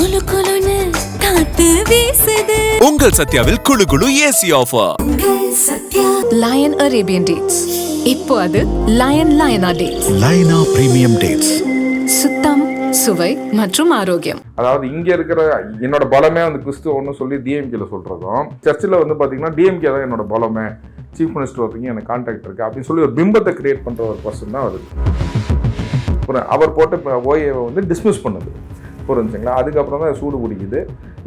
குளு குளுன்னு காத்து வீசுது. உங்கள் சத்யாவில் குளு குளு AC offer. Lion Arabian dates. இப்போ அது Lyana dates. Lyana premium dates. சுத்தம், சுவை மற்றும் ஆரோக்கியம். அதாவது இங்க இருக்கிற என்னோட பலமே வந்து கிறிஸ்துவன்னு சொல்லி டிஎம்கேல சொல்றதும், சர்ச்சில் வந்து பாத்தீங்கன்னா டிஎம்கே தான் என்னோட பலமே, சீஃப் மினிஸ்டர் ஒருத்தங்க எனக்கு கான்டாக்ட் இருக்கு அப்படின்னு சொல்லி ஒரு பிம்பத்தை கிரியேட் பண்ற ஒரு பர்சன் தான் வருது. அவர் போட்டு ஓஏவை வந்து டிஸ்மிஸ் பண்ணுது, புரிஞ்சுங்களா? அதுக்கப்புறம் தான் சூடு பிடிக்குது.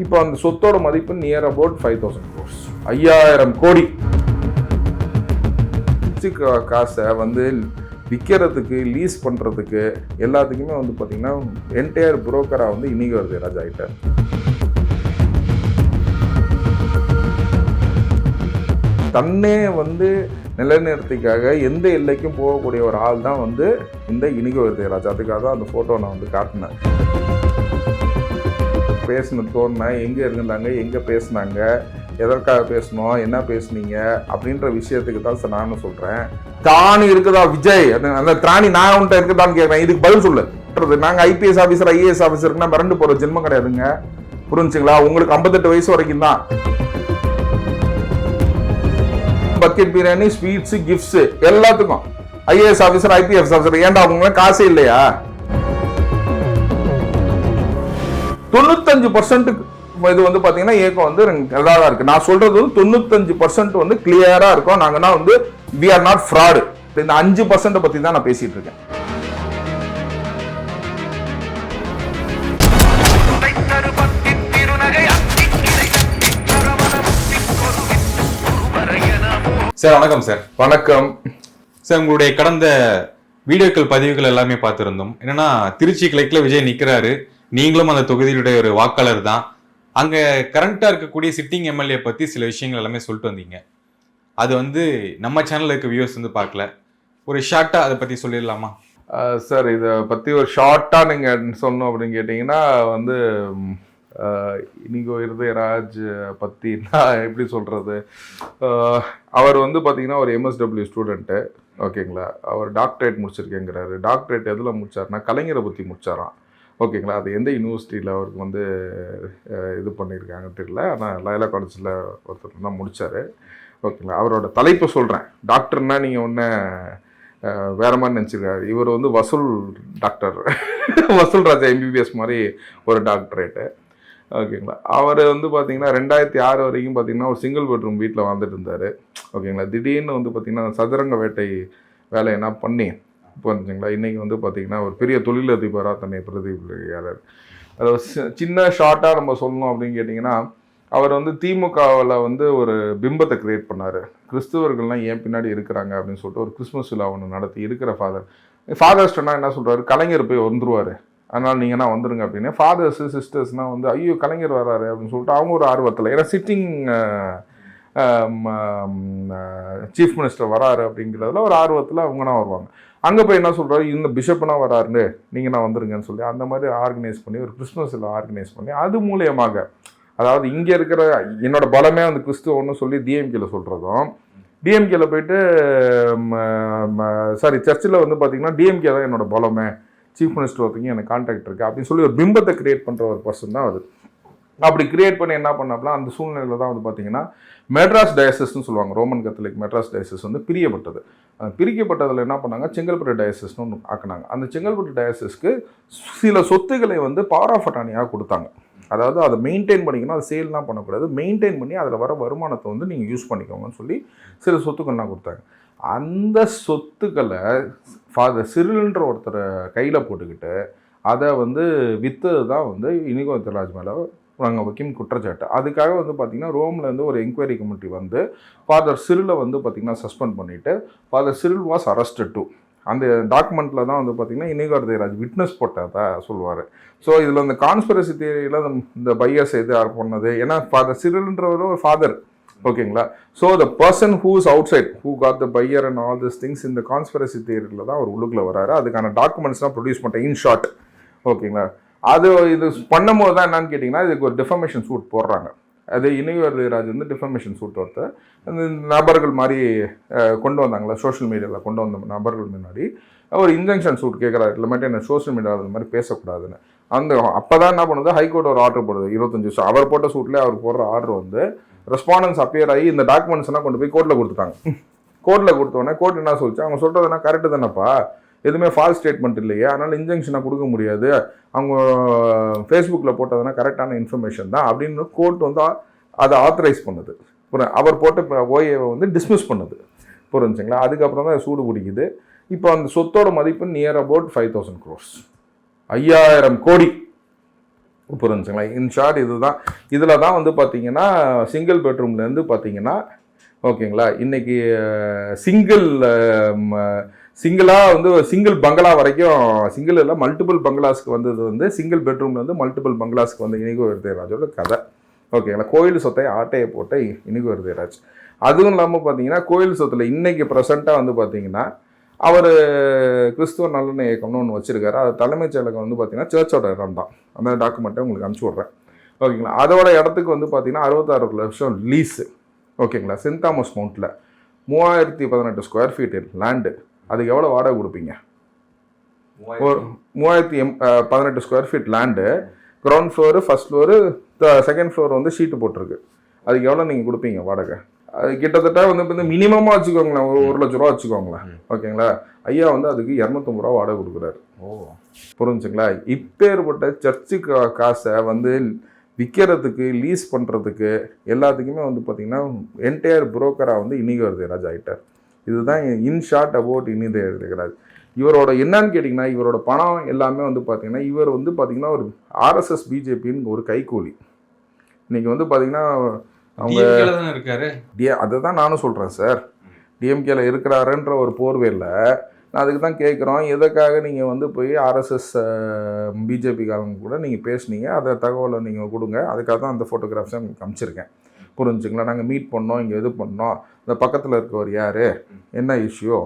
இப்போ அந்த சொத்தோட மதிப்பு நியர் அபவுட் 5,000 crores, 5,000 கோடி காசை வந்து விற்கிறதுக்கு, லீஸ் பண்ணுறதுக்கு, எல்லாத்துக்குமே வந்து பார்த்தீங்கன்னா என்டையர் புரோக்கராக வந்து இன்னைக்கு வருது ராஜா ஆகிட்டார். தன்னே வந்து நிலைநிறுத்திக்காக எந்த எல்லைக்கும் போகக்கூடிய ஒரு ஆள் தான் வந்து இந்த இனிகோ வருது ராஜா. அதுக்காக தான் அந்த ஃபோட்டோ நான் வந்து காட்டினேன். பேசின தோணுனா எங்கே இருந்தாங்க, எங்கே பேசினாங்க, எதற்காக பேசணும், என்ன பேசுனீங்க அப்படின்ற விஷயத்துக்கு தான் சார் நானும் சொல்கிறேன். திராணி இருக்குதா விஜய், அந்த திராணி நான் உன்ட்ட இருக்குதான்னு கேட்குறேன். இதுக்கு பதில் சொல்லு. நாங்கள் ஐபிஎஸ் ஆஃபீஸர், ஐஏஎஸ் ஆஃபீஸருக்குன்னா மிரண்டு போகிற ஜென்மம் கிடையாதுங்க, புரிஞ்சுங்களா? உங்களுக்கு 58 வயசு வரைக்கும் தான். பக்கெட் பிரியாணி, ஸ்வீட்ஸு, கிஃப்ட்ஸு எல்லாத்துக்கும் ஐஏஎஸ் ஆஃபீஸர், ஐபிஎஸ் ஆஃபீஸர். ஏன்டா அவங்க காசே இல்லையா? 95% இது வந்து பாத்தீங்கன்னா ஏக்கம் வந்து நல்லா தான் இருக்கு. நான் சொல்றது வந்து 95% வந்து கிளியரா இருக்கும். நாங்கன்னா வந்து we are not fraud. இந்த 5% பத்தி தான் நான் பேசிட்டு இருக்கேன். சார் வணக்கம். சார் வணக்கம் சார். உங்களுடைய கடந்த வீடியோக்கள் பதிவுகள் எல்லாமே பார்த்திருந்தோம். என்னன்னா திருச்சி கிழக்குல விஜய் நிக்கிறாரு, நீங்களும் அந்த தொகுதியுடைய ஒரு வாக்காளர் தான். அங்க கரண்டா இருக்கக்கூடிய சிட்டிங் எம்எல்ஏ பத்தி சில விஷயங்கள் எல்லாமே சொல்லிட்டு வந்தீங்க. அது வந்து நம்ம சேனல்ல இருக்க வியூவர்ஸ் வந்து பார்க்கல. ஒரு ஷார்ட்டா அதை பத்தி சொல்லிடலாமா சார்? இதை பத்தி ஒரு ஷார்ட்டா நீங்க சொன்னோம் அப்படின்னு கேட்டீங்கன்னா வந்து இனிகோ இருதயராஜ் பத்தி நான் எப்படி சொல்றது, அவர் வந்து பாத்தீங்கன்னா ஒரு எம்எஸ்டபிள்யூ ஸ்டூடெண்ட்டு, ஓகேங்களா? அவர் டாக்டரேட் முடிச்சிருக்கேங்கிறாரு. டாக்டரேட் எதில் முடிச்சாருன்னா கலைஞரை பற்றி முடிச்சாராம், ஓகேங்களா? அது எந்த யூனிவர்சிட்டியில் அவருக்கு வந்து இது பண்ணியிருக்காங்க தெரியல, ஆனால் லயலா காலேஜில் ஒருத்தர் தான் முடித்தார், ஓகேங்களா? அவரோட தலைப்பை சொல்கிறேன். டாக்டர்னா நீங்கள் ஒன்று வேறு மாதிரி நினச்சிருக்காரு. இவர் வந்து வசூல் டாக்டர், வசூல் ராஜா எம்பிபிஎஸ் மாதிரி ஒரு டாக்டரேட்டு, ஓகேங்களா? அவர் வந்து பார்த்தீங்கன்னா 2006 வரைக்கும் பார்த்தீங்கன்னா ஒரு சிங்கிள் பெட்ரூம் வீட்டில் வாழ்ந்துட்டு இருந்தார், ஓகேங்களா? திடீர்னு வந்து பார்த்தீங்கன்னா சதுரங்க வேட்டை வேலையெல்லாம் பண்ணி புரிஞ்சுங்களா இன்றைக்கி வந்து பார்த்திங்கன்னா ஒரு பெரிய தொழிலதிபராக தன்னை பிரதிபலிக்கிறார். அதை சின்ன ஷார்ட்டாக நம்ம சொல்லணும் அப்படின்னு கேட்டிங்கன்னா, அவர் வந்து திமுகவில் வந்து ஒரு பிம்பத்தை கிரியேட் பண்ணார். கிறிஸ்துவர்கள்லாம் ஏன் பின்னாடி இருக்கிறாங்க அப்படின்னு சொல்லிட்டு ஒரு கிறிஸ்மஸ் விழா ஒன்று நடத்தி இருக்கிற ஃபாதர்ஸ்டனா என்ன சொல்கிறாரு, கலைஞர் போய் வந்துருவார், அதனால் நீங்கன்னா வந்துருங்க அப்படின்னு. ஃபாதர்ஸு சிஸ்டர்ஸ்னால் வந்து ஐயோ கலைஞர் வராரு அப்படின்னு சொல்லிட்டு அவங்க ஒரு ஆர்வத்தில், ஏன்னா சிட்டிங் சீஃப் மினிஸ்டர் வராரு அப்படிங்கிறதுல ஒரு ஆர்வத்தில் அவங்கன்னா வருவாங்க. அங்கே போய் என்ன சொல்கிறாரு, இந்த பிஷப்னா வராருன்னு நீங்கள் நான் வந்துருங்கன்னு சொல்லி அந்த மாதிரி ஆர்கனைஸ் பண்ணி ஒரு கிறிஸ்மஸில் ஆர்கனைஸ் பண்ணி அது மூலியமாக, அதாவது இங்கே இருக்கிற என்னோட பலமே வந்து கிறிஸ்துவன்னு சொல்லி டிஎம்கேல சொல்கிறதும், டிஎம்கேல போயிட்டு சர்ச்சில் வந்து பார்த்தீங்கன்னா டிஎம்கே தான் என்னோட பலமே, சீஃப் மினிஸ்டர் ஒருத்தங்க எனக்கு கான்டாக்ட் இருக்குது அப்படின்னு சொல்லி ஒரு பிம்பத்தை கிரியேட் பண்ணுற ஒரு பர்சன் தான் அது. அப்படி கிரியேட் பண்ணி என்ன பண்ணாப்லாம் அந்த சூழ்நிலையில் தான் வந்து பார்த்தீங்கன்னா மெட்ராஸ் டயசஸ்ன்னு சொல்லுவாங்க, ரோமன் கத்தோலிக் மெட்ராஸ் டயசஸ் வந்து பிரியப்பட்டது. அந்த பிரிக்கப்பட்டதில் என்ன பண்ணாங்க, செங்கல்பட்டு டயசஸ்ன்னு ஒன்று ஆக்கினாங்க. அந்த செங்கல்பட்டு டயசஸ்க்கு சில சொத்துக்களை வந்து பவர் ஆஃப் அட்டார்னியாக கொடுத்தாங்க. அதாவது அதை மெயின்டைன் பண்ணிக்கணும், அதை சேல்லாம் பண்ணக்கூடாது, மெயின்டைன் பண்ணி அதில் வர வருமானத்தை வந்து நீங்கள் யூஸ் பண்ணிக்கோங்கன்னு சொல்லி சில சொத்துக்கள்லாம் கொடுத்தாங்க. அந்த சொத்துக்களை ஃபாதர் சிரில்ன்ற ஒருத்தரை கையில் போட்டுக்கிட்டு அதை வந்து விற்றது தான் வந்து இனிகோ இருதயராஜ் மேலே நாங்கள் வைக்கும் குற்றச்சாட்டு. அதுக்காக வந்து பார்த்திங்கன்னா ரோமில் வந்து ஒரு என்கொயரி கமிட்டி வந்து ஃபாதர் சிரிலை வந்து பார்த்திங்கன்னா சஸ்பெண்ட் பண்ணிவிட்டு father Cyril was arrested to. அந்த டாக்குமெண்ட்டில் தான் வந்து பார்த்திங்கன்னா இனிகோ இருதயராஜ் விட்னஸ் போட்டதை சொல்லுவார். ஸோ இதில் இந்த கான்ஸ்பிரசி தியரியில் இந்த பையர்ஸ் எது யார் பண்ணது, ஏன்னா ஃபாதர் சிரில்ன்றவர் ஒரு ஃபாதர், ஓகேங்களா? So the person who is outside who caught the fire and all this things இந்த கான்ஸ்பிரசி தியரியில் தான் அவர் உள்ளுக்குள்ள வராரு. அதுக்கான டாக்குமெண்ட்ஸ்லாம் ப்ரொடியூஸ் பண்ணிட்டேன் இன் ஷார்ட், ஓகேங்களா? அது இது பண்ணும்போது தான் என்னன்னு கேட்டிங்கன்னா இதுக்கு ஒரு டிஃபமேஷன் சூட் போடுறாங்க. அது இனிகோ இருதயராஜ் வந்து டிஃபமேஷன் சூட் ஒருத்தர் அந்த நபர்கள் மாதிரி கொண்டு வந்தாங்களா, சோஷியல் மீடியாவில் கொண்டு வந்த நபர்கள் முன்னாடி ஒரு இன்ஜெக்ஷன் சூட் கேட்குறாரு, இல்லைமாட்டி என்ன சோஷியல் மீடியாவில் அது மாதிரி பேசக்கூடாதுன்னு. அப்போ தான் என்ன பண்ணுது, ஹைகோர்ட் ஒரு ஆர்டர் போடுது 25 வருஷம். அவர் போட்ட சூட்லேயே அவர் போடுற ஆர்டர் வந்து ரெஸ்பாண்டன்ஸ் அப்பியர் ஆகி இந்த டாக்குமெண்ட்ஸ் எல்லாம் கொண்டு போய் கோர்ட்டில் கொடுத்துட்டாங்க. கோர்ட்டில் கொடுத்தோடனே கோர்ட் என்ன சொல்லிச்சு, அவங்க சொல்கிறதுனா கரெக்டு தானேப்பா, எதுவுமே ஃபால்ஸ் ஸ்டேட்மெண்ட் இல்லையே, அதனால் இன்ஜெக்ஷனாக கொடுக்க முடியாது, அவங்க ஃபேஸ்புக்கில் போட்டதுனா கரெக்டான இன்ஃபர்மேஷன் தான் அப்படின்னு கோர்ட் வந்து அதை ஆத்தரைஸ் பண்ணுது. அவர் போட்ட ஓஏவை வந்து டிஸ்மிஸ் பண்ணுது. புரிஞ்சுங்களா? அதுக்கப்புறம் தான் சூடு பிடிக்குது. இப்போ அந்த சொத்தோட மதிப்பு நியர் அபவுட் 5,000 crores, 5,000 கோடி. புரிஞ்சுங்களா? இன் ஷார்ட் இதுதான். இதில் தான் வந்து பார்த்தீங்கன்னா சிங்கிள் பெட்ரூம்லேருந்து பார்த்தீங்கன்னா ஓகேங்களா, இன்னைக்கு சிங்கிளாக வந்து சிங்கிள் பங்களா வரைக்கும், சிங்கிள் இல்லை மல்டிபிள் பங்களாஸ்க்கு வந்தது வந்து சிங்கிள் பெட்ரூம்லேருந்து மல்டிபிள் பங்களாஸ்க்கு வந்து இனிகோ இருதயராஜோட கதை. ஓகேங்களா? கோயில் சொத்தை ஆட்டையை போட்ட இனிகோ இருதயராஜ். அதுவும் இல்லாமல் பார்த்தீங்கன்னா கோயில் சொத்தில் இன்னைக்கு ப்ரெசண்ட்டாக வந்து பார்த்தீங்கன்னா அவர் கிறிஸ்துவ நல்லெண்ணெய் இயக்கம்னு ஒன்று வச்சிருக்காரு. அது தலைமைச் செயலகம் வந்து பார்த்தீங்கன்னா சர்ச்சோட இடம் தான். அந்த டாக்குமெண்ட்டை உங்களுக்கு அனுப்பிச்சி விட்றேன். ஓகேங்களா? அதோட இடத்துக்கு வந்து பார்த்தீங்கன்னா 66 லட்சம் லீஸு. ஓகேங்களா? சென்ட் தாமஸ் மவுண்ட்டில் 3018 ஸ்கொயர் ஃபீட் லேண்டு. அதுக்கு எவ்வளோ வாடகை கொடுப்பீங்க? ஒரு 3018 square feet land, ground floor, first floor, second floor வந்து ஷீட்டு போட்டிருக்கு. அதுக்கு எவ்வளோ நீங்கள் கொடுப்பீங்க வாடகை? அது கிட்டத்தட்ட வந்து இப்போ மினிமமாக வச்சுக்கோங்களேன், ஒரு 1 லட்ச ரூபா வச்சுக்கோங்களேன். ஓகேங்களா? ஐயா வந்து அதுக்கு 250 ரூபா வாடகை கொடுக்குறாரு. புரிஞ்சுங்களா? இப்பேற்பட்ட சர்ச்சு காசை வந்து விற்கிறதுக்கு, லீஸ் பண்ணுறதுக்கு, எல்லாத்துக்குமே வந்து பார்த்தீங்கன்னா என்டையர் புரோக்கராக வந்து இனிகோ இருதயராஜ் ஆகிட்டார். இதுதான் in short about Inigo Irudayaraj. இவரோட என்னன்னு கேட்டிங்கன்னா, இவரோட பணம் எல்லாமே வந்து பார்த்தீங்கன்னா, இவர் வந்து பார்த்தீங்கன்னா ஒரு ஆர்எஸ்எஸ் பிஜேபின்னு ஒரு கைக்கூலி. இன்னைக்கு வந்து பார்த்தீங்கன்னா அவங்க இருக்காரு. அதை தான் நானும் சொல்கிறேன் சார், டிஎம்கேல இருக்கிறாருன்ற ஒரு போர்வையில் நான் அதுக்கு தான் கேட்குறோம். எதுக்காக நீங்கள் வந்து போய் ஆர்எஸ்எஸ் பிஜேபிக்காரங்க கூட நீங்கள் பேசுனீங்க, அதை தகவலை நீங்கள் கொடுங்க. அதுக்காக தான் அந்த ஃபோட்டோகிராஃப்ஸை உங்களுக்கு அனுப்பிச்சிருக்கேன். புரிஞ்சுங்களா? நாங்கள் மீட் பண்ணோம், இங்கே இது பண்ணோம், இந்த பக்கத்தில் இருக்கவர் யார், என்ன இஷ்யூ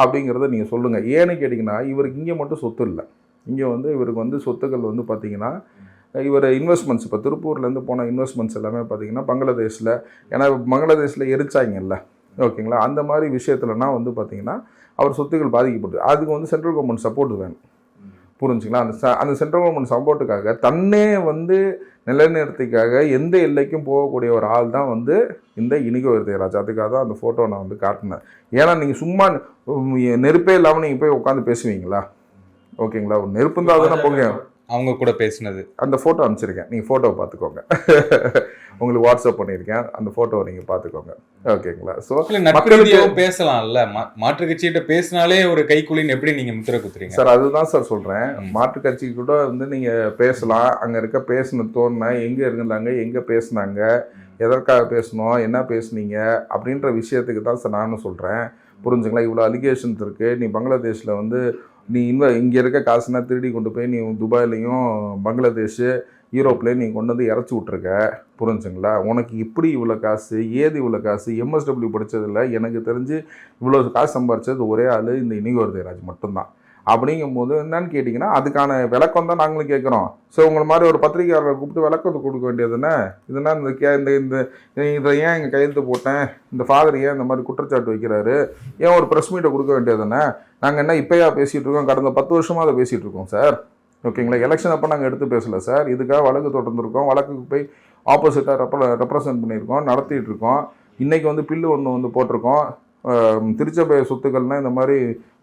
அப்படிங்கிறத நீங்கள் சொல்லுங்கள். ஏன்னு கேட்டிங்கன்னா இவருக்கு இங்கே மட்டும் சொத்து இல்லை. இங்கே வந்து இவருக்கு வந்து சொத்துக்கள் வந்து பார்த்திங்கன்னா இவர் இன்வெஸ்ட்மெண்ட்ஸ், இப்போ திருப்பூர்லேருந்து போன இன்வெஸ்ட்மெண்ட்ஸ் எல்லாமே பார்த்திங்கன்னா பங்களாதேஷில், ஏன்னா பங்களாதேஷில் எரிச்சாங்கல்ல. ஓகேங்களா? அந்த மாதிரி விஷயத்துலனா வந்து பார்த்திங்கன்னா அவர் சொத்துக்கள் பாதிக்கப்படுது. அதுக்கு வந்து சென்ட்ரல் கவர்மெண்ட் சப்போர்ட் வேணும். புரிஞ்சுங்களா? அந்த சென்ட்ரல் கவர்மெண்ட் சப்போர்ட்டுக்காக தன்னே வந்து நிலைநிறுத்திக்காக எந்த எல்லைக்கும் போகக்கூடிய ஒரு ஆள் தான் வந்து இந்த இனிகோ இருதயராஜ். அதுக்காக தான் அந்த ஃபோட்டோ நான் வந்து காட்டினேன். ஏன்னா நீங்கள் சும்மா நெருப்பே இல்லாமல் நீங்கள் போய் உட்காந்து பேசுவீங்களா? ஓகேங்களா? ஒரு நெருப்பு இருந்தால் தானே போங்க. அவங்க கூட பேசினது அந்த ஃபோட்டோ அனுப்பிச்சிருக்கேன், நீங்கள் ஃபோட்டோவை பார்த்துக்கோங்க. உங்களுக்கு வாட்ஸ்அப் பண்ணியிருக்கேன், அந்த ஃபோட்டோவை நீங்கள் பார்த்துக்கோங்க. ஓகேங்களா? ஸோ மக்களுக்கு பேசலாம்ல, மாற்று கட்சிகிட்ட பேசினாலே ஒரு கைக்குலின்னு எப்படி நீங்கள் முத்திர குத்துறீங்க சார்? அதுதான் சார் சொல்கிறேன். மாற்று கட்சி கூட வந்து நீங்கள் பேசலாம். அங்கே இருக்க பேசின தோணுன எங்கே இருந்தாங்க, எங்கே பேசுனாங்க, எதற்காக பேசணும், என்ன பேசுனீங்க அப்படின்ற விஷயத்துக்கு தான் சார் நானும் சொல்கிறேன். புரிஞ்சுங்களா? இவ்வளோ அலிகேஷன்ஸ் இருக்குது. நீ பங்களாதேஷில் வந்து நீ இங்கே இருக்க காசுனா திருடி கொண்டு போய் நீ துபாயிலையும் பங்களாதேஷு யூரோப்லேயும் நீ கொண்டு வந்து இறச்சி விட்ருக்க. புரிஞ்சுங்களா? உனக்கு இப்படி இவ்வளோ காசு, ஏது இவ்வளோ காசு? எம்எஸ்டபிள்யூ படித்ததில்ல, எனக்கு தெரிஞ்சு இவ்வளோ காசு சம்பாரிச்சது ஒரே ஆள் இந்த இனிகோ இருதயராஜ் மட்டும்தான். அப்படிங்கும்போது என்னன்னு கேட்டிங்கன்னா அதுக்கான விளக்கம் தான் நாங்களும் கேட்குறோம். ஸோ உங்களை மாதிரி ஒரு பத்திரிகையாளரை கூப்பிட்டு விளக்கத்தை கொடுக்க வேண்டியதுன்னு, இதுனா இந்த இதை ஏன் எங்கள் கையெழுத்து போட்டேன், இந்த ஃபாதர் ஏன் இந்த மாதிரி குற்றச்சாட்டு வைக்கிறாரு, ஏன் ஒரு ப்ரெஸ் மீட்டை கொடுக்க வேண்டியதுன்னு. நாங்கள் என்ன இப்போயா பேசிகிட்டு இருக்கோம், கடந்த 10 வருஷமாக அதை பேசிகிட்டு இருக்கோம் சார். ஓகேங்களா? எலெக்ஷன் அப்போ நாங்கள் எடுத்து பேசலை சார். இதுக்காக வழக்கு தொடர்ந்துருக்கோம், வழக்குக்கு போய் ஆப்போசிட்டாக ரெப்ரசன்ட் பண்ணியிருக்கோம், நடத்திட்டு இருக்கோம். இன்றைக்கி வந்து பில்லு ஒன்று வந்து போட்டிருக்கோம். திருச்சபை சொத்துக்கள்னால் இந்த மாதிரி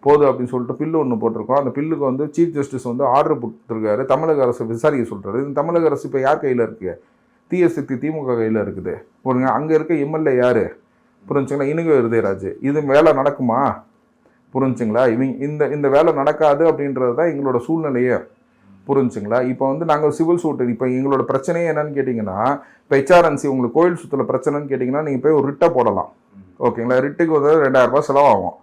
போதும் அப்படின்னு சொல்லிட்டு பில்லு ஒன்று போட்டிருக்கோம். அந்த பில்லுக்கு வந்து சீஃப் ஜஸ்டிஸ் வந்து ஆர்டர் போட்டிருக்காரு, தமிழக அரசு விசாரிக்க சொல்கிறாரு. இந்த தமிழக அரசு இப்போ யார் கையில் இருக்குது? தீயசக்தி திமுக கையில் இருக்குது. போடுங்க. அங்கே இருக்க எம்எல்ஏ யார்? புரிஞ்சுங்களா? இனிகோ இருதயராஜ். இது வேலை நடக்குமா? புரிஞ்சுங்களா? இந்த வேலை நடக்காது அப்படின்றது தான் எங்களோட சூழ்நிலையே. புரிஞ்சுங்களா? இப்போ வந்து நாங்கள் சிவில் சூட்டு, இப்போ எங்களோட பிரச்சனையே என்னன்னு கேட்டிங்கன்னா, இப்போ ஹெச்ஆர்என்சி உங்களுக்கு கோயில் சுற்றுல பிரச்சனைன்னு கேட்டிங்கன்னா நீங்கள் போய் ஒரு ரிட்டை போடலாம். ஓகேங்களா? ரிட்டுக்கு வந்து 2000 ரூபா செலவாகும்.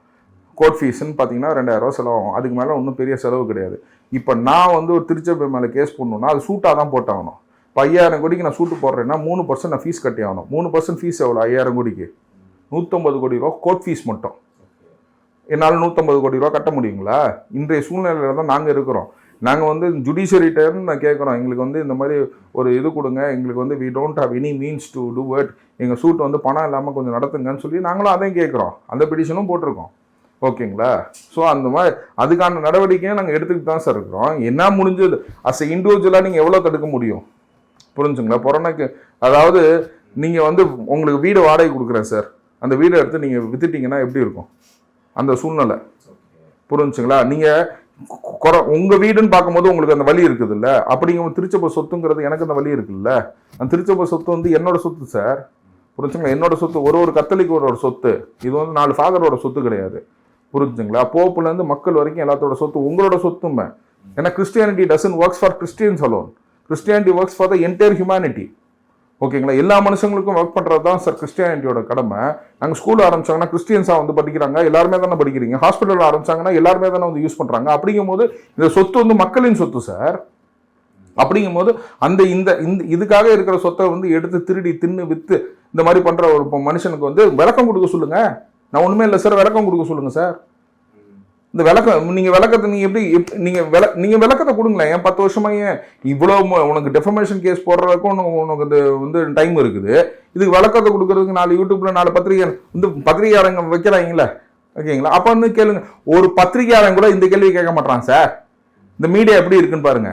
கோர்ட் ஃபீஸ்ன்னு பார்த்தீங்கன்னா 2000 ரூபா செலவாகும். அதுக்கு மேலே ஒன்றும் பெரிய செலவு கிடையாது. இப்போ நான் வந்து ஒரு திருச்சபை மேலே கேஸ் பண்ணணுன்னா அது சூட்டாக தான் போட்டாகணும். இப்போ 5000 கோடிக்கு நான் சூட்டு போடுறேன்னா 3% நான் ஃபீஸ் கட்டி ஆகணும். 3% ஃபீஸ் எவ்வளோ? 5000 கோடிக்கு 150 கோடி ரூபா கோர்ட் ஃபீஸ் மட்டும். என்னால் 150 கோடி ரூபா கட்ட முடியுங்களா? இன்றைய சூழ்நிலையில் தான் நாங்கள் இருக்கிறோம். நாங்கள் வந்து ஜுடிஷியரிட்டர்னு நான் கேட்குறோம், எங்களுக்கு வந்து இந்த மாதிரி ஒரு இது கொடுங்க, எங்களுக்கு வந்து we don't have any means to do it, எங்கள் சூட் வந்து பணம் இல்லாமல் கொஞ்சம் நடத்துங்கன்னு சொல்லி நாங்களும் அதையும் கேட்குறோம். அந்த பெடிஷனும் போட்டிருக்கோம். ஓகேங்களா? ஸோ அந்த மாதிரி அதுக்கான நடவடிக்கையை நாங்கள் எடுத்துக்கிட்டு தான் சார் இருக்கிறோம். என்ன முடிஞ்சது அஸ் இண்டிவிஜுவலாக நீங்கள் எவ்வளோ தடுக்க முடியும்? புரிஞ்சுங்களா? கொரோனாக்கு அதாவது நீங்கள் வந்து உங்களுக்கு வீடு வாடகை கொடுக்குறேன் சார், அந்த வீடை எடுத்து நீங்கள் வித்துட்டீங்கன்னா எப்படி இருக்கும் அந்த சூழ்நிலை? புரிஞ்சுங்களா? நீங்கள் உங்கள் வீடுன்னு பார்க்கும்போது உங்களுக்கு அந்த வலி இருக்குது இல்லை? அப்படிங்க திருச்சபை சொத்துங்கிறது எனக்கு அந்த வலி இருக்குல்ல. அந்த திருச்சபை சொத்து வந்து என்னோட சொத்து சார். புரிஞ்சுங்களா? என்னோட சொத்து, ஒரு கத்தோலிக் ஒரு சொத்து. இது வந்து 4 ஃபாதரோட சொத்து கிடையாது. புரிஞ்சுங்களா? போப்புலேருந்து மக்கள் வரைக்கும் எல்லாத்தோட சொத்து உங்களோட சொத்துமே. ஏன்னா Christianity doesn't works for Christians alone, Christianity works for the entire humanity. ஓகேங்களா? எல்லா மனுஷங்களுக்கும் ஒர்க் பண்ணுறது தான் சார் கிறிஸ்டியானிட்டியோட கடமை. நாங்கள் ஸ்கூல் ஆரம்பிச்சாங்கன்னா கிறிஸ்டியன்ஸாக வந்து படிக்கிறாங்க, எல்லாருமே தானே படிக்கிறீங்க. ஹாஸ்பிட்டல் ஆரம்பிச்சாங்கன்னா எல்லாருமே தானே வந்து யூஸ் பண்ணுறாங்க. அப்படிங்கும் போது இந்த சொத்து வந்து மக்களின் சொத்து சார். அப்படிங்கும் போது அந்த இந்த இதுக்காக இருக்கிற சொத்தை வந்து எடுத்து திருடி தின்னு வித்து இந்த மாதிரி பண்ற ஒரு மனுஷனுக்கு வந்து விளக்கம் கொடுக்க சொல்லுங்க. நான் ஒண்ணுமே இல்லை சார், விளக்கம் கொடுக்க சொல்லுங்க சார். இந்த விளக்கம் நீங்க விளக்கத்தை நீங்க எப்படி நீங்க விளக்கத்தை கொடுங்களேன். ஏன் 10 வருஷமா ஏன் இவ்வளோ உனக்கு டெஃபமேஷன் கேஸ் போடுறதுக்கும் உனக்கு இது வந்து டைம் இருக்குது. இதுக்கு விளக்கத்தை கொடுக்கறதுக்கு 4 யூடியூப்ல 4 பத்திரிகை வந்து பத்திரிகையாளங்க வைக்கிறாங்களே. ஓகேங்களா? அப்ப வந்து கேளுங்க, ஒரு பத்திரிகையாளன் கூட இந்த கேள்வி கேட்க மாட்டான் சார். இந்த மீடியா எப்படி இருக்குன்னு பாருங்க.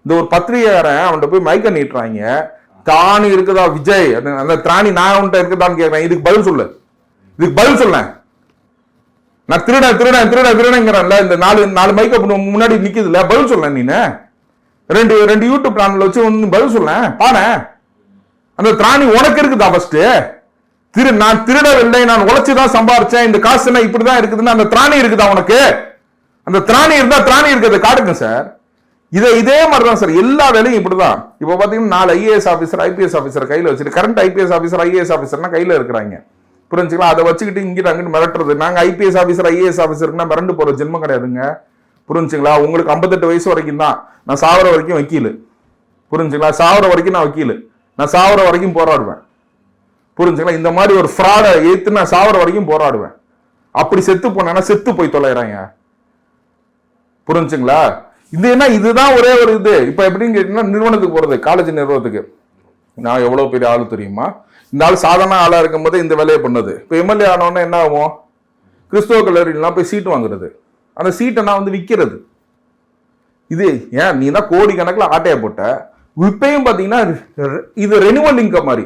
இந்த ஒரு பத்திரிகையாரன் அவன்கிட்ட போய் மைக்க நீட்டுறாங்க, தானி இருக்குதா விஜய், அந்த திராணி நான் அவன்கிட்ட இருக்குதான்னு கேட்கிறேன். இதுக்கு பதில் சொல்லு, இதுக்கு பதில் சொல்ல. நான் திருடங்கிறேன்ல, இந்த 4 மைக்க முன்னாடி நிக்குதுல்ல, பதில் சொல்ல. நீனு 2 யூடியூப் சேனல் வச்சு ஒன்று பதில் சொல்ல பாரு. அந்த திராணி உனக்கு இருக்குதா? ஃபர்ஸ்ட் நான் திருடவில்லை, நான் உழைச்சுதான் சம்பாரிச்சேன், இந்த காசு என்ன இப்படிதான் இருக்குதுன்னு அந்த திராணி இருக்குதா உனக்கு? அந்த திராணி இருந்தா திராணி இருக்கிறத காட்டுங்க சார். இதே மாதிரிதான் சார் எல்லா வேலையும் இப்படிதான். இப்ப பாத்தீங்கன்னா 4 IAS ஆபீசர் IPS ஆபீசர் கையில வச்சுட்டு, கரண்ட் IPS ஆபீசர் IAS ஆபீசர்னா கையில இருக்கிறாங்க. புரிஞ்சுங்களா? அதை வச்சுக்கிட்டு இங்கிட்ட அங்கிட்டு மிரட்டுறது. நாங்க IPS ஆபீசர் IAS ஆபீசருக்குன்னா மிரண்டு போற ஜென்மம் கிடையாதுங்க. புரிஞ்சுங்களா? உங்களுக்கு 58 வயசு வரைக்கும் தான், நான் சாவர வரைக்கும் வக்கீல். புரிஞ்சுங்களா? சாவர வரைக்கும் நான் வக்கீல், நான் சாவர வரைக்கும் போராடுவேன். புரிஞ்சுங்களா? இந்த மாதிரி ஒரு ஃப்ராடை ஏத்து நான் சாவர வரைக்கும் போராடுவேன். அப்படி செத்து போனா செத்து போய் தொலைறாங்க. புரிஞ்சுங்களா? இது என்ன, இதுதான் ஒரே ஒரு இது. இப்ப எப்படின்னு கேட்டீங்கன்னா, நிறுவனத்துக்கு போறது, காலேஜ் நிறுவனத்துக்கு நான் எவ்வளவு பெரிய ஆளு தெரியுமா? இந்த ஆள் சாதாரண ஆளா இருக்கும் போது இந்த வேலையை பண்ணது. இப்ப MLA ஆனோன்னா என்ன ஆகும்? கிறிஸ்தவ கல்லூரிலாம் போய் சீட்டு வாங்குறது, அந்த சீட்டை நான் வந்து விற்கிறது. இது ஏன் நீ தான் கோடி கணக்கில் ஆட்டையை போட்ட. இப்பயும் பாத்தீங்கன்னா இது ரெனிவல் இன்கம் மாதிரி.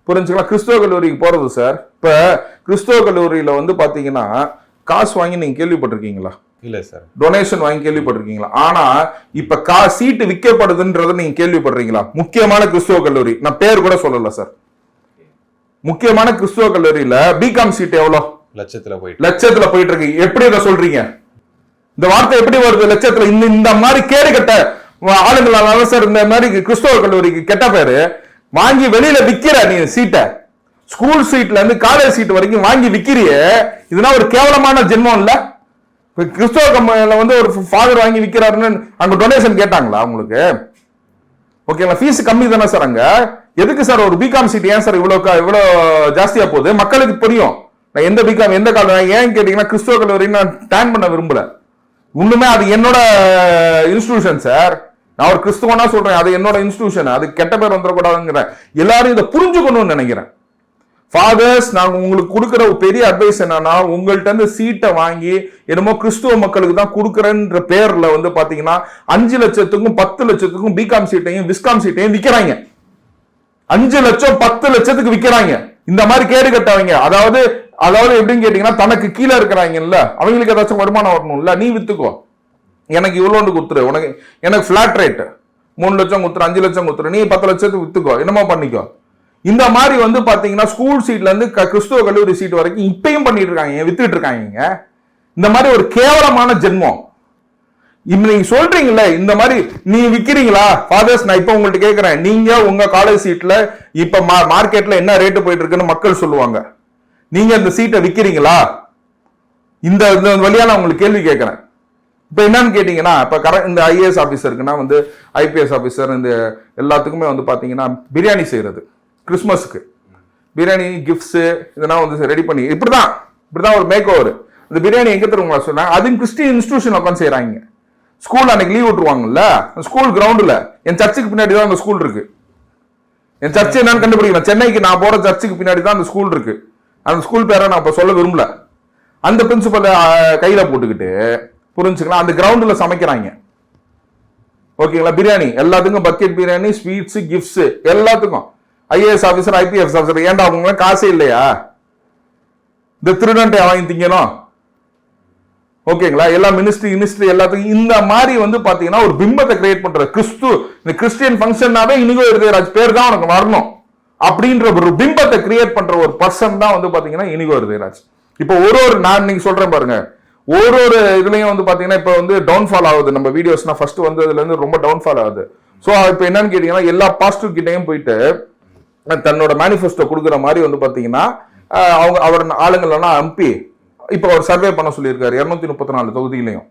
புரிஞ்சுக்கலாம்? கிறிஸ்தவ கல்லூரிக்கு போறது சார். இப்ப கிறிஸ்தவ கல்லூரியில வந்து பாத்தீங்கன்னா காசு வாங்கி நீங்க கேள்விப்பட்டிருக்கீங்களா? இல்ல சார். டொனேஷன் வாங்கி கேள்விப்பட்டிருக்கீங்களா? ஆனா இப்ப சீட்டு விற்கப்படுதுன்றத நீங்க கேள்விப்படுறீங்களா? முக்கியமான கிறிஸ்துவ கல்லூரி, நான் பேர் கூட சொல்லல சார், முக்கியமான கிறிஸ்துவ கல்லூரியில பிகாம் சீட் எவ்வளவு? லட்சத்துல போயிட்டு இருக்கு. எப்படி இதை சொல்றீங்க? இந்த வார்த்தை எப்படி வருது? லட்சத்துல. இந்த மாதிரி கேடு கட்ட ஆளுங்களால சார் இந்த மாதிரி கிறிஸ்துவ கல்லூரிக்கு கெட்ட பேரு. வாங்கி வெளியில விக்கிற நீ சீட்டை, ஸ்கூல் சீட்ல இருந்து காலேஜ் சீட் வரைக்கும் வாங்கி விக்கிறிய. இதெல்லாம் ஒரு கேவலமான ஜென்மம் இல்ல? கிறிஸ்தவ கம்பெனில வந்து ஒரு ஃபாதர் வாங்கி விற்கிறாருன்னு அங்க டொனேஷன் கேட்டாங்களா உங்களுக்கு? ஓகேங்களா? ஃபீஸ் கம்மி தானே சார் அங்க. எதுக்கு சார் ஒரு பிகாம் சீட் ஏன் சார் இவ்வளவு ஜாஸ்தியா போகுது? மக்களுக்கு புரியும். நான் எந்த பிகாம் எந்த காலம் ஏன் கேட்டீங்கன்னா, கிறிஸ்தவ கல்லூரி நான் டேன் பண்ண விரும்பல. இன்னுமே அது என்னோட இன்ஸ்டிடியூஷன் சார். நான் ஒரு கிறிஸ்துவனா சொல்றேன், அது என்னோட இன்ஸ்டிடியூஷன். அது கெட்ட பேர் வந்துடக்கூடாதுங்கிறேன். எல்லாரும் இதை புரிஞ்சுக்கணும்னு நினைக்கிறேன். ஃபாதர்ஸ், நாங்க உங்களுக்கு கொடுக்குற ஒரு பெரிய அட்வைஸ் என்னன்னா, உங்கள்ட்ட இருந்து சீட்டை வாங்கி என்னமோ கிறிஸ்துவ மக்களுக்கு தான் கொடுக்குறேன்ற பேர்ல வந்து பாத்தீங்கன்னா 5 லட்சத்துக்கும் 10 லட்சத்துக்கும் பிகாம் சீட்டையும் விஸ்காம் சீட்டையும் விற்கிறாங்க. 5 லட்சம் 10 லட்சத்துக்கு விற்கிறாங்க. இந்த மாதிரி கேடு கட்டவங்க. அதாவது எப்படின்னு கேட்டீங்கன்னா, தனக்கு கீழே இருக்கிறாங்கல்ல, அவங்களுக்கு ஏதாச்சும் வருமானம் வரணும்ல. நீ வித்துக்கோ, எனக்கு இவ்வளோண்டு கொடுத்துரு, எனக்கு பிளாட் ரேட் 3 லட்சம் கொடுத்துரு, 5 லட்சம் கொடுத்துரு, நீ 10 லட்சத்துக்கு வித்துக்கோ, என்னமோ பண்ணிக்கோ. இந்த மாதிரி வந்து பாத்தீங்கன்னா ஸ்கூல் சீட்ல இருந்து கிறிஸ்துவ கல்லூரி சீட் வரைக்கும் இப்பயும் பண்ணிட்டு இருக்காங்க, வித்துட்டு இருக்காங்க. இந்த மாதிரி ஒரு கேவலமான ஜென்மம். இப்ப நீங்க சொல்றீங்கல்ல, இந்த மாதிரி நீ விக்கிறீங்களா ஃபாதர்ஸ்? நான் இப்ப உங்கள்ட்ட கேட்கிறேன், நீங்க உங்க காலேஜ் சீட்ல இப்ப மார்க்கெட்ல என்ன ரேட்டு போயிட்டு இருக்குன்னு மக்கள் சொல்லுவாங்க. நீங்க இந்த சீட்டை விக்கிறீங்களா? இந்த வழியா நான் உங்களுக்கு கேள்வி கேட்கிறேன். இப்ப என்னன்னு கேட்டீங்கன்னா, இப்ப இந்த IAS ஆபீசருக்குன்னா வந்து IPS ஆபீசர் இந்த எல்லாத்துக்குமே வந்து பாத்தீங்கன்னா பிரியாணி செய்யறது, கிறிஸ்மஸுக்கு பிரியாணி கிஃப்ட்ஸ் இதெல்லாம் வந்து ரெடி பண்ணி இப்படிதான் ஒரு மேக் ஓவர். இந்த பிரியாணி எங்க தருவாங்க சொன்னா, அது கிறிஸ்டியன் இன்ஸ்டிடியூஷன் உட்காந்து செய்யறாங்க. ஸ்கூல் அன்னைக்கு லீவ் விட்டுருவாங்கல்ல, ஸ்கூல் கிரவுண்ட்ல, என் சர்ச்சுக்கு பின்னாடி தான் அந்த ஸ்கூல் இருக்கு. என் சர்ச்சை என்னன்னு கண்டுபிடிக்கணும். சென்னைக்கு நான் போற சர்ச்சுக்கு பின்னாடி தான் அந்த ஸ்கூல் இருக்கு. அந்த ஸ்கூல் பேரை நான் இப்ப சொல்ல விரும்பல. அந்த பிரின்சிபலை கையில போட்டுக்கிட்டு புரிஞ்சுக்கலாம் அந்த கிரவுண்டில் சமைக்கிறாங்க. ஓகேங்களா? பிரியாணி எல்லாத்துக்கும் பக்கெட் பிரியாணி, ஸ்வீட்ஸ், கிஃப்ட்ஸ் எல்லாத்துக்கும். ஐஏஎஸ் ஆஃபீஸர், ஐபிஎஸ் ஆஃபீஸர், ஏன்டா அவங்க காசே இல்லையா? இந்த திருடன்ட்டை வாங்கி திங்கணும். ஓகேங்களா? எல்லா மினிஸ்ட்ரி எல்லாத்துக்கும் இந்த மாதிரி வந்து பாத்தீங்கன்னா ஒரு பிம்பத்தை கிரியேட் பண்ற இந்த கிறிஸ்டியன் ஃபங்க்ஷன்னாவே இனிகோ இருதயராஜ் பேர் தான் உனக்கு வரணும் அப்படின்ற ஒரு பிம்பத்தை கிரியேட் பண்ற ஒரு பர்சன் தான் வந்து பாத்தீங்கன்னா இனிகோ இருதயராஜ். இப்போ நான் நீங்க சொல்றேன் பாருங்க, ஒரு இதுலயும் வந்து பாத்தீங்கன்னா இப்ப வந்து டவுன்ஃபால் ஆகுது. நம்ம வீடியோஸ்னா ஃபர்ஸ்ட் வந்ததுல இருந்து ரொம்ப டவுன்ஃபால் ஆகுது. ஸோ இப்போ என்னன்னு கேட்டீங்கன்னா எல்லா பாசிட்டிவ் கிட்டையும் போயிட்டு தன்னோட மேனிஃபெஸ்டோ கொடுக்குற மாதிரி வந்து பாத்தீங்கன்னா அவர் ஆளுங்கள்லாம் அனுப்பி இப்போ அவர் சர்வே பண்ண சொல்லியிருக்காரு 234 தொகுதியிலையும்.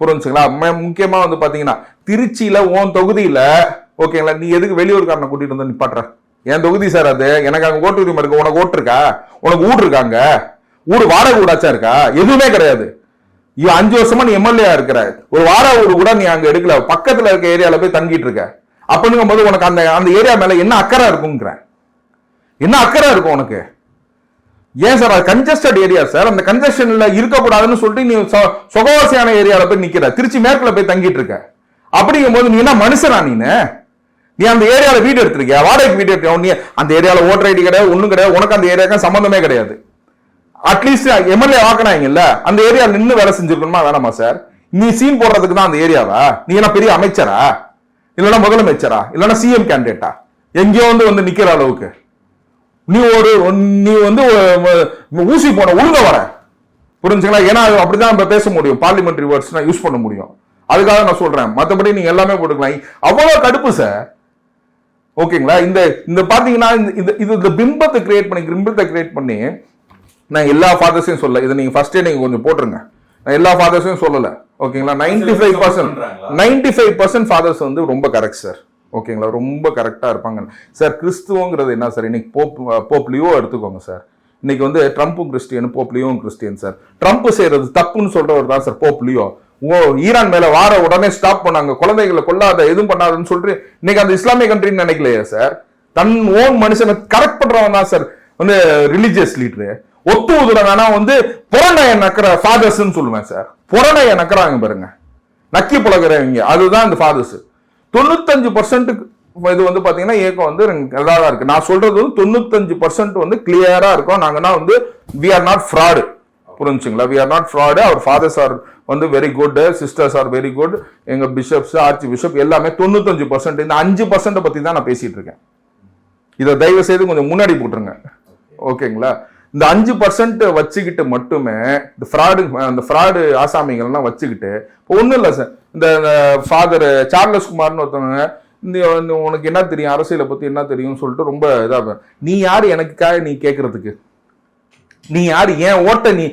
புரிஞ்சுங்களா? முக்கியமா வந்து பாத்தீங்கன்னா திருச்சியில உன் தொகுதியில ஓகேங்களா, நீ எதுக்கு வெளியூர்காரனை கூட்டிட்டு வந்து நிப்பாட்டுற? என் தொகுதி சார் அது, எனக்கு அங்க ஓட்டு உரிமை இருக்கு, உனக்கு ஓட்டு இருக்கா? உனக்கு ஊடு இருக்காங்க? ஊடு வாடகை ஊடாச்சா இருக்கா? எதுவுமே கிடையாது. 5 வருஷமா நீ எம்எல்ஏ இருக்கிற, ஒரு வாடகை ஊடு கூட நீ அங்க எடுக்கல, பக்கத்துல இருக்க ஏரியால போய் தங்கிட்டு இருக்க. அப்படிங்கும் போது உனக்கு அந்த ஏரியா மேல என்ன அக்கறை இருக்குங்கிற? என்ன அக்கறை இருக்கும் உனக்கு? ஏன் சார் அது கன்ஜஸ்டட் ஏரியா சார், அந்த கன்ஜஸ்டன்ல இருக்கக்கூடாதுன்னு சொல்லிட்டு நீ சொகவாசியான ஏரியால போய் நிக்கிற, திருச்சி மேற்குல போய் தங்கிட்டு இருக்க. அப்படிங்கும் போது நீ என்ன மனுஷனா? நீ அந்த ஏரியால வீடு எடுத்திருக்கியா? வாடகைக்கு வீடு எடுத்தியா? நீ அந்த ஏரியால ஓட்டர் ஐடி கிடையாது, ஒண்ணும் கிடையாது, உனக்கு அந்த ஏரியாவுக்கு சம்பந்தமே கிடையாது. அட்லீஸ்ட் எம்எல்ஏ ஆக்கினாங்கல்ல, அந்த ஏரியா நின்று வேலை செஞ்சிருக்கணுமா வேணாமா சார்? நீ சீன் போடுறதுக்கு தான் அந்த ஏரியாவா? நீ என்ன பெரிய அமைச்சரா, இல்லைன்னா முதலமைச்சரா, இல்லைன்னா சிஎம் கேண்டிடேட்டா? எங்கேயோ வந்து நிக்கிற அளவுக்கு நீ வந்து ஊசி போன ஒழுங்க வர. புரிஞ்சுங்களா? ஏன்னா அப்படிதான் நம்ம பேச முடியும், பார்லிமெண்டரி வேர்ட்ஸ் யூஸ் பண்ண முடியும். அதுக்காக நான் சொல்றேன், மற்றபடி நீங்க எல்லாமே போட்டுக்கலாம். அவ்வளவு கடுப்பு சார். ஓகேங்களா? இந்த பாத்தீங்கன்னா இந்த பிம்பத்தை கிரியேட் பண்ணி நான் எல்லா ஃபாதர்ஸையும் சொல்ல, இதை நீங்க ஃபர்ஸ்டே நீங்க கொஞ்சம் போட்டுருங்க. நான் எல்லா ஃபாதர்ஸையும் சொல்லல. ஓகேங்களா? 95% ஃபாதர்ஸ் வந்து ரொம்ப கரெக்ட் சார். ஓகேங்களா? ரொம்ப கரெக்டா இருப்பாங்க சார். கிறிஸ்துவங்கிறது என்ன சார்? இன்னைக்கு போப் லியோ எடுத்துக்கோங்க சார். இன்னைக்கு வந்து ட்ரம்ப்பும் கிறிஸ்டியன், போப் லியோவும் கிறிஸ்டியன் சார். ட்ரம்ப் செய்யறது தப்புன்னு சொல்றவர் தான் சார் போப் லியோ. ஈரான் மேல வார உடனே ஸ்டாப் பண்ணாங்க, குழந்தைகளை கொல்லாத, எதுவும் பண்ணாதுன்னு சொல்லிட்டு இன்னைக்கு அந்த இஸ்லாமிய கண்ட்ரின்னு நினைக்கலையே சார். தன் ஓன் மனுஷனை கரெக்ட் பண்றவன் தான் சார் வந்து ரிலிஜியஸ் லீடரு. ஒத்து உதுறனா வந்து புறணைய நக்கிற ஃபாதர்ஸ் சொல்லுவேன் சார். புறணைய நக்கிறாங்க பாருங்க, நக்கி புலகிறவங்க, அதுதான் இந்த ஃபாதர்ஸ். 95% இது வந்து பாத்தீங்கன்னா ஏக்கம் வந்து நல்லா இருக்கு. நான் சொல்றது வந்து 95% வந்து கிளியரா இருக்கும். நாங்கன்னா வந்து we are not fraud. புரிஞ்சுங்களா? we are not fraud. our fathers are வந்து very good, sisters are very good, எங்க பிஷப்ஸ், ஆர்ச்சி பிஷப் எல்லாமே 95%. இந்த 5% பத்தி தான் நான் பேசிட்டு இருக்கேன். இதை தயவு செய்து கொஞ்சம் முன்னாடி போட்டுருங்க. ஓகேங்களா? இந்த 5% வச்சுக்கிட்டு மட்டுமே இந்த ஃப்ராடு ஆசாமிகள்லாம் வச்சுக்கிட்டு ஒன்றும் இல்லை சார். இந்த ஃபாதர் சார்லஸ் குமார்னு ஒருத்தவங்க இந்த உனக்கு என்ன தெரியும், அரசியலை பத்தி என்ன தெரியும் சொல்லிட்டு ரொம்ப இதாக, நீ யாரு எனக்காக நீ கேட்கறதுக்கு? நீ யாரு? ஏன் ஓட்ட நீ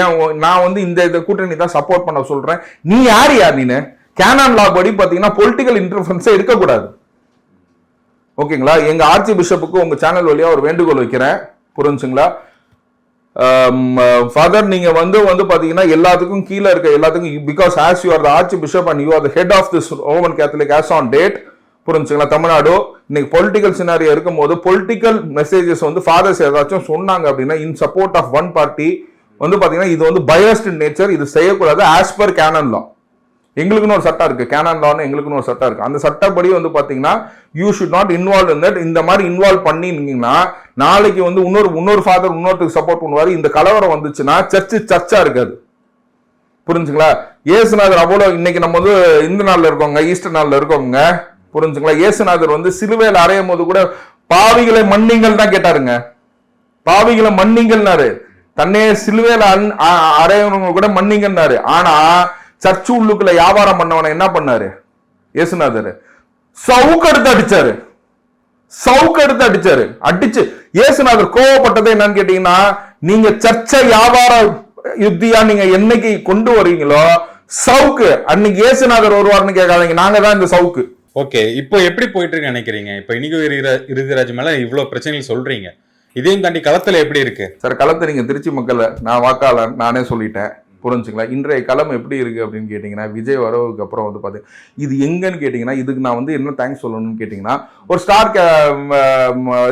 ஏன் நான் வந்து இந்த கூட்டணி தான் சப்போர்ட் பண்ண சொல்றேன். நீ யாரு? நீனு கேனான் லா படி பாத்தீங்கன்னா பொலிட்டிக்கல் இன்டர்ஃபரன்ஸே இருக்கக்கூடாது. ஓகேங்களா? எங்க ஆர்ச்சி பிஷப்புக்கு உங்க சேனல் வழியா ஒரு வேண்டுகோள் வைக்கிறேன். புரிஞ்சுங்களா? ஃபாதர், நீங்க வந்து பாத்தீங்கன்னா எல்லாத்துக்கும் கீழே இருக்க எல்லாத்துக்கும், because as you are the archbishop and you are the head of this Roman Catholic as on date. புரிஞ்சுங்களா? தமிழ்நாடு இன்னைக்கு பொலிட்டிக்கல் சினாரியோ இருக்கும் போது பொலிட்டிக்கல் மெசேஜஸ் வந்து ஃபாதர்ஸ் ஏதாச்சும் சொன்னாங்க அப்படின்னா in support of one party வந்து பாத்தீங்கன்னா இது வந்து பயாஸ்ட் இன் நேச்சர், இது செய்யக்கூடாது ஆஸ் பர் கேனன் லா. எங்களுக்குன்னு ஒரு சட்டம் இருக்கு, கேனான் லான்னு எங்களுக்குன்னு ஒரு சட்டம் இருக்கு. அந்த சட்டப்படி வந்து பாத்தீங்கன்னா you should not involve in that. இந்த மாதிரி இன்வால்வ் பண்ணிருந்தீங்கன்னா நாளைக்கு வந்து இன்னொரு ஃபாதர் இன்னொருத்துக்கு சப்போர்ட் பண்ணுவாரு. இந்த கலவரம் வந்துச்சுன்னா சர்ச்சா இருக்காது. புரிஞ்சுங்களா? இயேசுநாதர் அவ்வளோ இன்னைக்கு நம்ம வந்து இந்த நாள்ல இருக்கோங்க, ஈஸ்டர் நாள்ல இருக்கோங்க. புரிஞ்சுங்களா? இயேசுநாதர் வந்து சிலுவையில் அறையும் போது கூட பாவிகளை மன்னிங்கள் தான் கேட்டாருங்க. பாவிகளை மன்னிங்கள்னாரு, தன்னே சிலுவையில் அறையவங்க கூட மன்னிங்கன்னாரு. ஆனா சர்ச்சு உள்ளுக்குள்ள வியாபாரம் பண்ணவன என்ன பண்ணாரு இயேசுநாதர்? சவுக்கு எடுத்து அடிச்சு இயேசுநாதர் கோவப்பட்டது என்னன்னு கேட்டீங்கன்னா, நீங்க சர்ச்சை வியாபார யுத்தியா நீங்க என்னைக்கு கொண்டு வரீங்களோ சவுக்கு அன்னைக்கு இயேசுநாதர் வருவார்னு கேட்காதீங்க, நாங்க தான் இந்த சவுக்கு. ஓகே, இப்போ எப்படி போயிட்டு இருக்கு நினைக்கிறீங்க? இப்ப இனிகோ இருதயராஜ் மேல இவ்வளவு பிரச்சனைகள் சொல்றீங்க, இதையும் தாண்டி களத்துல எப்படி இருக்கு சார்? களத்தை நீங்க திருச்சி மக்களை நான் வாக்காளர் நானே சொல்லிட்டேன். புரிஞ்சுங்களா? இன்றைய களம் எப்படி இருக்கு அப்படின்னு கேட்டீங்கன்னா, விஜய் வரவுக்கு அப்புறம் வந்து பாத்தீங்கன்னா இது எங்கன்னு கேட்டீங்கன்னா, இதுக்கு நான் வந்து என்ன தேங்க்ஸ் சொல்லணும்னு கேட்டீங்கன்னா, ஒரு ஸ்டார்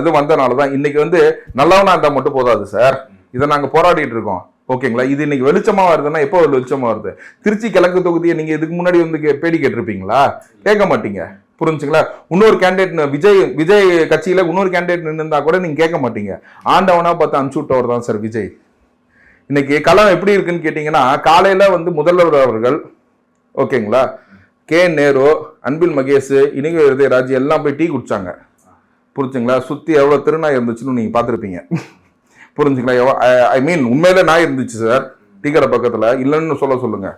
இது வந்தனாலதான் இன்னைக்கு வந்து நல்லவனா இருந்தா மட்டும் போதாது சார். இதை நாங்க போராடிட்டு இருக்கோம். ஓகேங்களா? இது இன்னைக்கு வெளிச்சமா வருதுன்னா எப்போ வெளிச்சமா வருது? திருச்சி கிழக்கு தொகுதியை நீங்க இதுக்கு முன்னாடி வந்து பேடி கேட்டிருப்பீங்களா? கேட்க மாட்டீங்க. புரிஞ்சுங்களா? இன்னொரு கேண்டிடேட் விஜய் கட்சியில இன்னொரு கேண்டிடேட் நின்றுந்தா கூட நீங்க கேட்க மாட்டீங்க. ஆண்டவனா பார்த்து அனுப்பிச்சு விட்டவர் தான் சார் விஜய். இன்னைக்கு களம் எப்படி இருக்குன்னு கேட்டீங்கன்னா, காலையில வந்து முதல்வர் அவர்கள் ஓகேங்களா, கே நேரு, அன்பில் மகேஷ், இனிகோ இருதயராஜ் எல்லாம் போய் டீ குடிச்சாங்க. புரிஞ்சுங்களா? சுத்தி எவ்வளவு திருநாய் இருந்துச்சுன்னு நீங்க பார்த்துருப்பீங்க. புரிஞ்சுங்களா? ஐ மீன் உண்மையில நாய் இருந்துச்சு சார் டீ கடை பக்கத்துல, இல்லைன்னு சொல்லுங்க.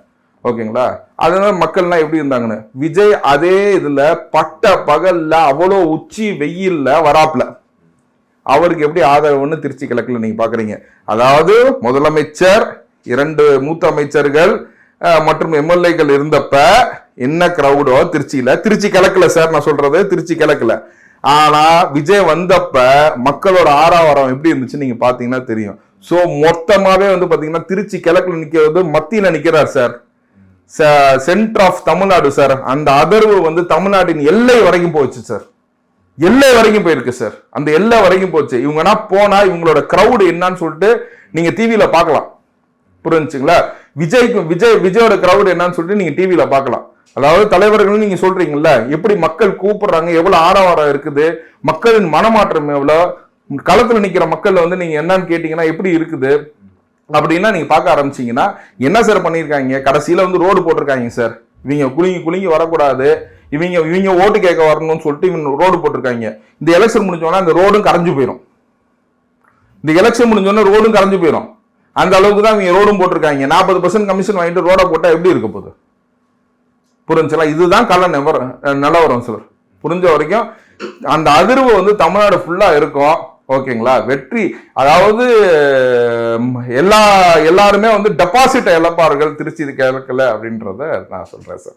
ஓகேங்களா? அதனால மக்கள்லாம் எப்படி இருந்தாங்கன்னு, விஜய் அதே இதுல பட்ட பகல்ல அவ்வளோ உச்சி வெயில்ல வராப்ல அவருக்கு எப்படி ஆதரவுன்னு திருச்சி கிழக்குல நீங்க பாக்குறீங்க. அதாவது முதலமைச்சர், 2 மூத்த அமைச்சர்கள் மற்றும் எம்எல்ஏக்கள் இருந்தப்ப என்ன கிரௌடோ திருச்சி கிழக்குல சார், நான் சொல்றது திருச்சி கிழக்குல. ஆனா விஜய் வந்தப்ப மக்களோட ஆரவாரம் எப்படி இருந்துச்சு நீங்க பாத்தீங்கன்னா தெரியும். சோ மொத்தமாவே வந்து பாத்தீங்கன்னா திருச்சி கிழக்குல நிக்கிறது மத்தியில நிக்கிறார் sir, centre of Tamil Nadu sir. அந்த அதிர்வு வந்து தமிழ்நாட்டின் எல்லை வரைக்கும் போச்சு சார், எல்லை வரைக்கும் போயிருக்கு சார், அந்த எல்லை வரைக்கும் போச்சு. இவங்கன்னா போனா இவங்களோட கிரௌடு என்னன்னு சொல்லிட்டு நீங்க டிவியில பாக்கலாம். புரிஞ்சுங்களா? விஜயோட கிரௌடு என்னன்னு சொல்லிட்டு நீங்க டிவியில பாக்கலாம். அதாவது தலைவர்கள் நீங்க சொல்றீங்கல்ல, எப்படி மக்கள் கூப்பிடுறாங்க, எவ்வளவு ஆரவாரம் இருக்குது, மக்களின் மனமாற்றம் எவ்வளவு, களத்துல நிக்கிற மக்கள் வந்து நீங்க என்னன்னு கேட்டீங்கன்னா எப்படி இருக்குது அப்படின்னா நீங்க பார்க்க ஆரம்பிச்சீங்கன்னா என்ன சார் பண்ணிருக்காங்க, கடைசியில வந்து ரோடு போட்டிருக்காங்க சார். இவங்க குலுங்கி வரக்கூடாது, இவங்க ஓட்டு கேட்க வரணும்னு சொல்லிட்டு இவங்க ரோடு போட்டிருக்காங்க. இந்த எலெக்ஷன் முடிஞ்சோன்னா அந்த ரோடும் கரைஞ்சு போயிடும். இந்த எலெக்ஷன் முடிஞ்சோன்னா ரோடும் கரைஞ்சு போயிடும். அந்த அளவுக்கு தான் இவங்க ரோடும் போட்டிருக்காங்க. 40% கமிஷன் வாங்கிட்டு ரோட போட்டா எப்படி இருக்க போகுது? புரிஞ்சுங்களா? இதுதான் கள நிலவரம் சார். புரிஞ்ச வரைக்கும் அந்த அதிர்வு வந்து தமிழ்நாடு ஃபுல்லா இருக்கும். ஓகேங்களா? வெற்றி, அதாவது எல்லாருமே வந்து டெபாசிட் இழப்பார்கள் திருச்சி கிழக்குல அப்படின்றத நான் சொல்றேன் சார்.